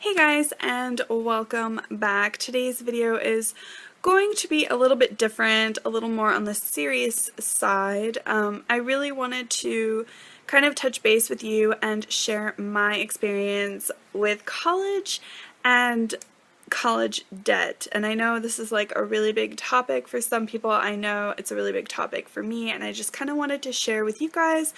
Hey guys, and welcome back. Today's video is going to be a little bit different, a little more on the serious side. I really wanted to kind of touch base with you and share my experience with college and college debt. And I know this is like a really big topic for some people. I know it's a really big topic for me, and I just kind of wanted to share with you guys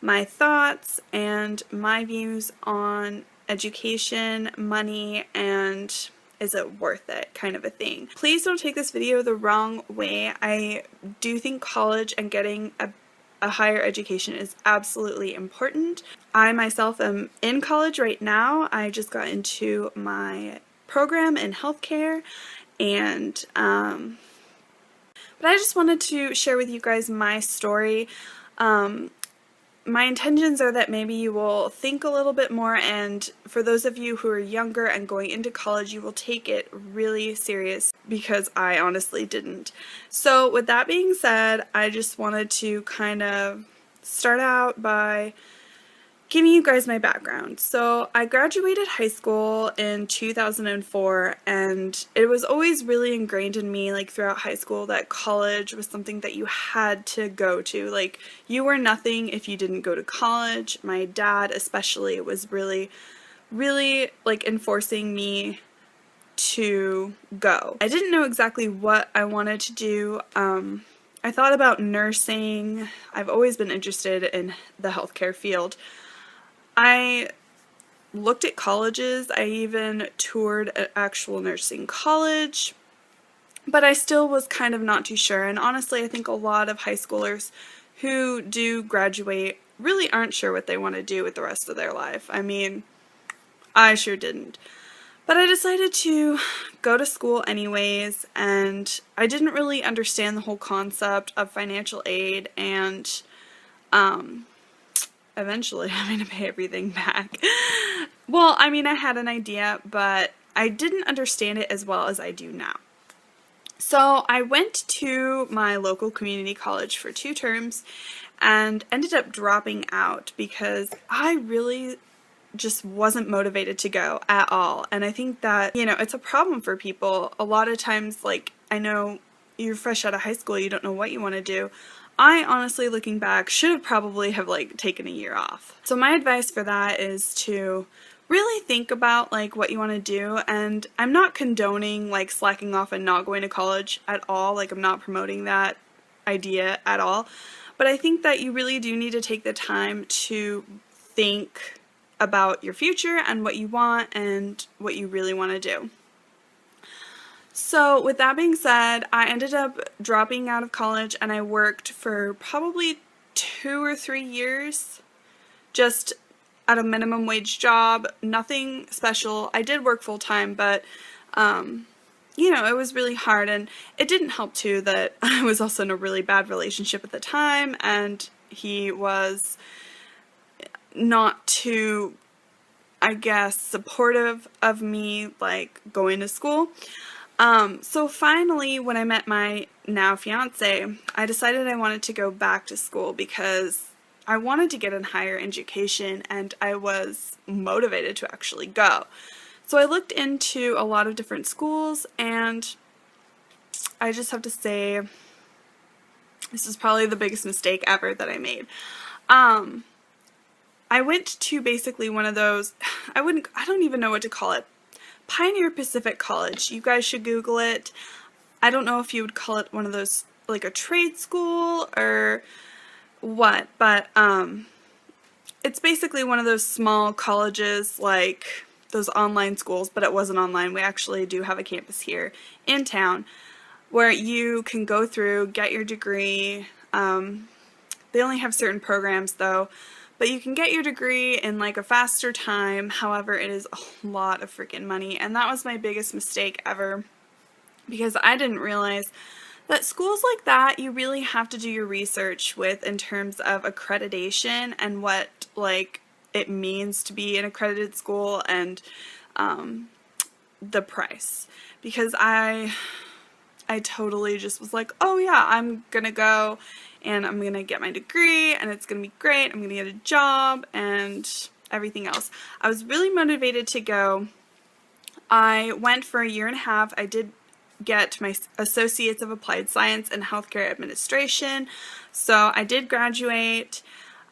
my thoughts and my views on education, money, and is it worth it kind of a thing. Please don't take this video the wrong way. I do think college and getting a higher education is absolutely important. I myself am in college right now. I just got into my program in healthcare, and but I just wanted to share with you guys my story. My intentions are that maybe you will think a little bit more, and for those of you who are younger and going into college, you will take it really serious, because I honestly didn't. So with that being said, I just wanted to kind of start out by giving you guys my background. So I graduated high school in 2004, and it was always really ingrained in me, like throughout high school, that college was something that you had to go to. Like, you were nothing if you didn't go to college. My dad especially was really like enforcing me to go. I didn't know exactly what I wanted to do. I thought about nursing. I've always been interested in the healthcare field. I looked at colleges. I even toured an actual nursing college, but I still was kind of not too sure. And honestly, I think a lot of high schoolers who do graduate really aren't sure what they want to do with the rest of their life. I mean, I sure didn't. But I decided to go to school anyways, and I didn't really understand the whole concept of financial aid and eventually having to pay everything back. Well, I mean, I had an idea, but I didn't understand it as well as I do now. So I went to my local community college for 2 terms and ended up dropping out because I really just wasn't motivated to go at all. And I think that, you know, it's a problem for people. A lot of times, like, I know you're fresh out of high school, you don't know what you want to do. I honestly, looking back, should have probably have like taken a year off. So my advice for that is to really think about like what you want to do, and I'm not condoning like slacking off and not going to college at all. Like, I'm not promoting that idea at all. But I think that you really do need to take the time to think about your future and what you want and what you really want to do. So with that being said, I ended up dropping out of college, and I worked for probably 2 or 3 years just at a minimum wage job, nothing special. I did work full time, but you know, it was really hard, and it didn't help too that I was also in a really bad relationship at the time, and he was not too, I guess, supportive of me like going to school. So finally, when I met my now fiance, I decided I wanted to go back to school because I wanted to get a higher education, and I was motivated to actually go. So I looked into a lot of different schools, and I just have to say, this is probably the biggest mistake ever that I made. I went to basically one of those, I don't even know what to call it. Pioneer Pacific College. You guys should Google it. I don't know if you would call it one of those, like a trade school or what, but it's basically one of those small colleges, like those online schools, but it wasn't online. We actually do have a campus here in town where you can go through, get your degree. They only have certain programs though, but you can get your degree in like a faster time. However, it is a lot of freaking money, and that was my biggest mistake ever, because I didn't realize that schools like that you really have to do your research with in terms of accreditation and what like it means to be an accredited school, and the price. Because I totally just was like, oh yeah, I'm gonna go and I'm gonna get my degree and it's gonna be great, I'm gonna get a job and everything else. I was really motivated to go, I went for a year and a half. I did get my Associates of Applied Science in Healthcare Administration, so I did graduate.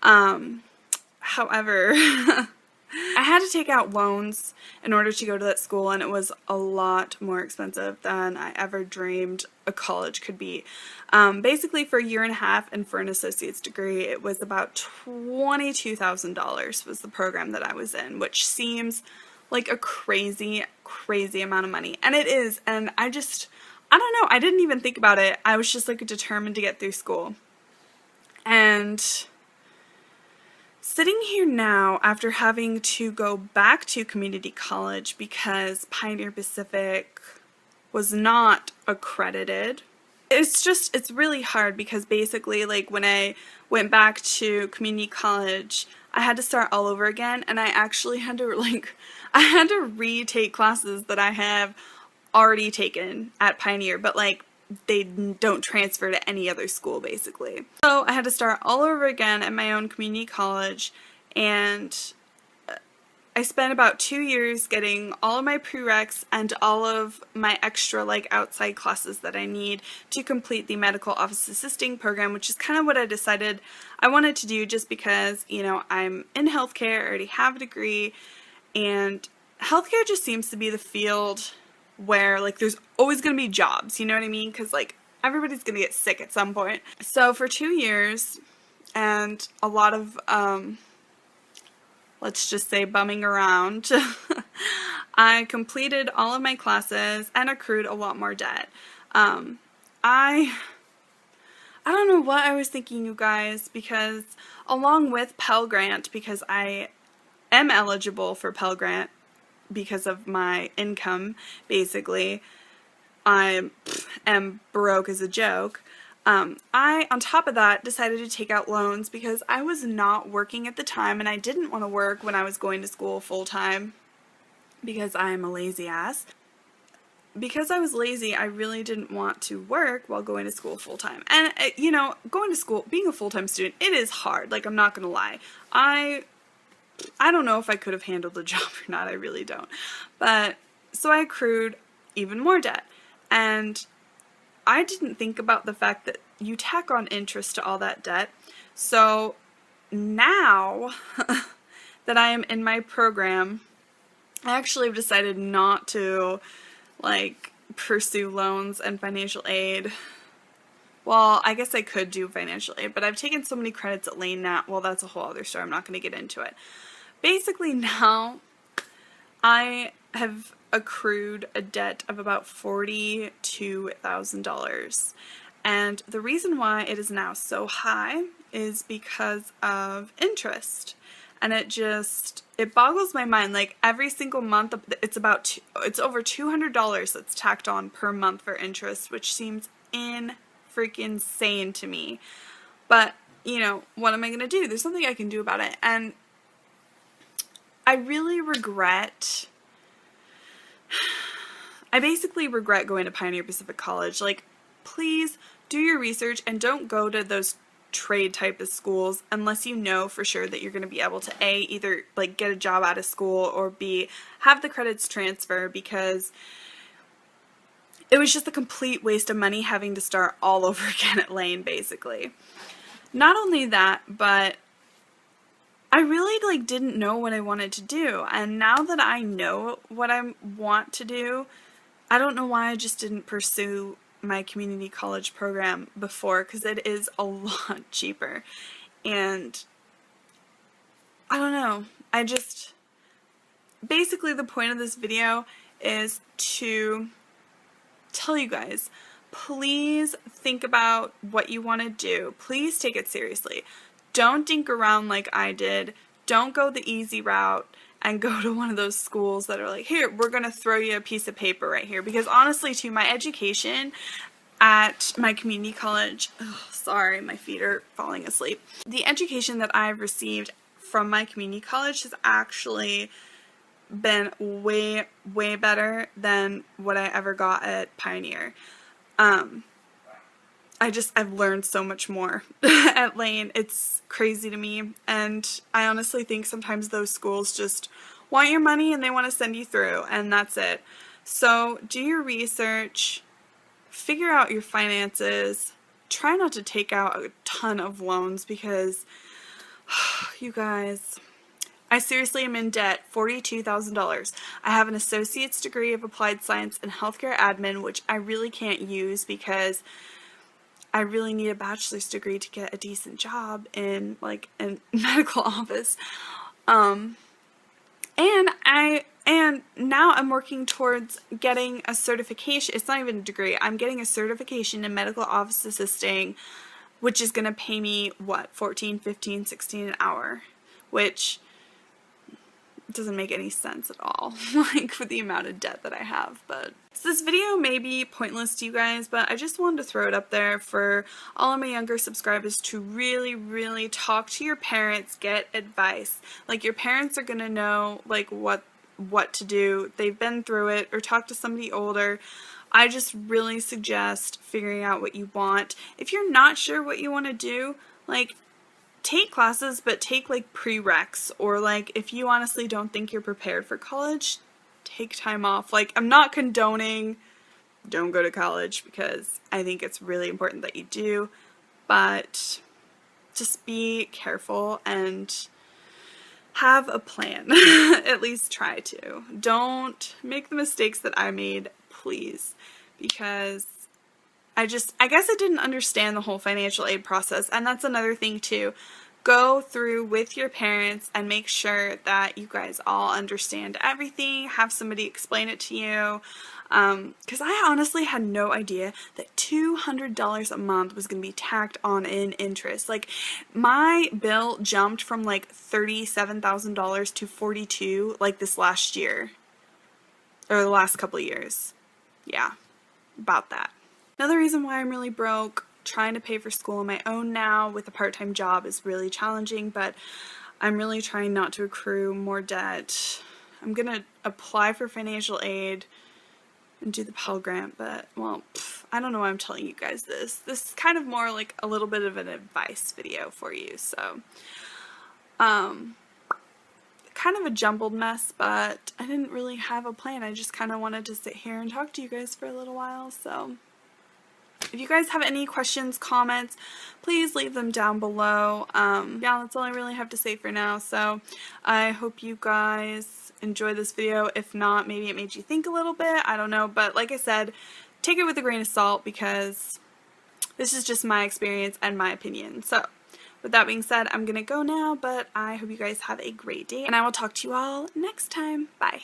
However, I had to take out loans in order to go to that school, and it was a lot more expensive than I ever dreamed a college could be. Basically, for a year and a half and for an associate's degree, it was about $22,000 was the program that I was in, which seems like a crazy, crazy amount of money. And it is, and I don't know, I didn't even think about it. I was just like determined to get through school. And sitting here now after having to go back to community college because Pioneer Pacific was not accredited, it's really hard because basically, like, when I went back to community college, I had to start all over again, and I actually had to, like, I had to retake classes that I have already taken at Pioneer, but, like, they don't transfer to any other school, basically. So I had to start all over again at my own community college, and I spent about 2 years getting all of my prereqs and all of my extra, like, outside classes that I need to complete the medical office assisting program, which is kind of what I decided I wanted to do just because, you know, I'm in healthcare, I already have a degree, and healthcare just seems to be the field where, like, there's always going to be jobs, you know what I mean? Because, like, everybody's going to get sick at some point. So for 2 years and a lot of, let's just say, bumming around, I completed all of my classes and accrued a lot more debt. I don't know what I was thinking, you guys, because along with Pell Grant, because I am eligible for Pell Grant because of my income, basically, I am broke as a joke. I, on top of that, decided to take out loans because I was not working at the time, and I didn't want to work when I was going to school full-time because I am a lazy ass. Because I was lazy, I really didn't want to work while going to school full-time. And, you know, going to school, being a full-time student, it is hard. Like, I'm not gonna lie. I don't know if I could have handled the job or not, I really don't. But, so I accrued even more debt. And I didn't think about the fact that you tack on interest to all that debt. So now that I am in my program, I actually have decided not to, like, pursue loans and financial aid. Well, I guess I could do financial aid, but I've taken so many credits at Lane now. Well, that's a whole other story. I'm not going to get into it. Basically, now I have accrued a debt of about $42,000. And the reason why it is now so high is because of interest. And it boggles my mind. Like, every single month, it's over $200 that's tacked on per month for interest, which seems freaking insane to me. But, you know, what am I going to do? There's something I can do about it. And I basically regret going to Pioneer Pacific College. Like, please do your research and don't go to those trade type of schools unless you know for sure that you're going to be able to A, either, like, get a job out of school, or B, have the credits transfer, because it was just a complete waste of money having to start all over again at Lane, basically. Not only that, but I really, like, didn't know what I wanted to do, and now that I know what I want to do, I don't know why I just didn't pursue my community college program before, because it is a lot cheaper. And I don't know, basically the point of this video is to tell you guys, please think about what you want to do. Please take it seriously. Don't dink around like I did. Don't go the easy route and go to one of those schools that are like, here, we're going to throw you a piece of paper right here. Because honestly, too, my education at my community college, sorry, my feet are falling asleep. The education that I've received from my community college has actually been way, way better than what I ever got at Pioneer. I've learned so much more at Lane. It's crazy to me, and I honestly think sometimes those schools just want your money and they want to send you through, and that's it. So do your research, figure out your finances, try not to take out a ton of loans because, you guys, I seriously am in debt $42,000. I have an associate's degree of applied science and healthcare admin, which I really can't use because I really need a bachelor's degree to get a decent job in like a medical office. And now I'm working towards getting a certification. It's not even a degree. I'm getting a certification in medical office assisting, which is going to pay me, what, $14, $15, $16 an hour, which doesn't make any sense at all, like with the amount of debt that I have. But so this video may be pointless to you guys, but I just wanted to throw it up there for all of my younger subscribers to really talk to your parents, get advice. Like, your parents are gonna know like what to do. They've been through it, or talk to somebody older. I just really suggest figuring out what you want. If you're not sure what you want to do, like, take classes, but take like prereqs, or like if you honestly don't think you're prepared for college, take time off. Like, I'm not condoning don't go to college because I think it's really important that you do, but just be careful and have a plan. At least try to. Don't make the mistakes that I made, please, because I guess I didn't understand the whole financial aid process, and that's another thing too. Go through with your parents and make sure that you guys all understand everything. Have somebody explain it to you, because I honestly had no idea that $200 a month was going to be tacked on in interest. Like, my bill jumped from like $37,000 to $42,000 like this last year, or the last couple of years. Yeah, about that. Another reason why I'm really broke, trying to pay for school on my own now with a part-time job is really challenging, but I'm really trying not to accrue more debt. I'm gonna apply for financial aid and do the Pell Grant, but, well, I don't know why I'm telling you guys this. This is kind of more like a little bit of an advice video for you, so, kind of a jumbled mess, but I didn't really have a plan. I just kind of wanted to sit here and talk to you guys for a little while, so if you guys have any questions, comments, please leave them down below. Yeah, that's all I really have to say for now. So I hope you guys enjoy this video. If not, maybe it made you think a little bit. I don't know. But like I said, take it with a grain of salt because this is just my experience and my opinion. So with that being said, I'm going to go now. But I hope you guys have a great day. And I will talk to you all next time. Bye.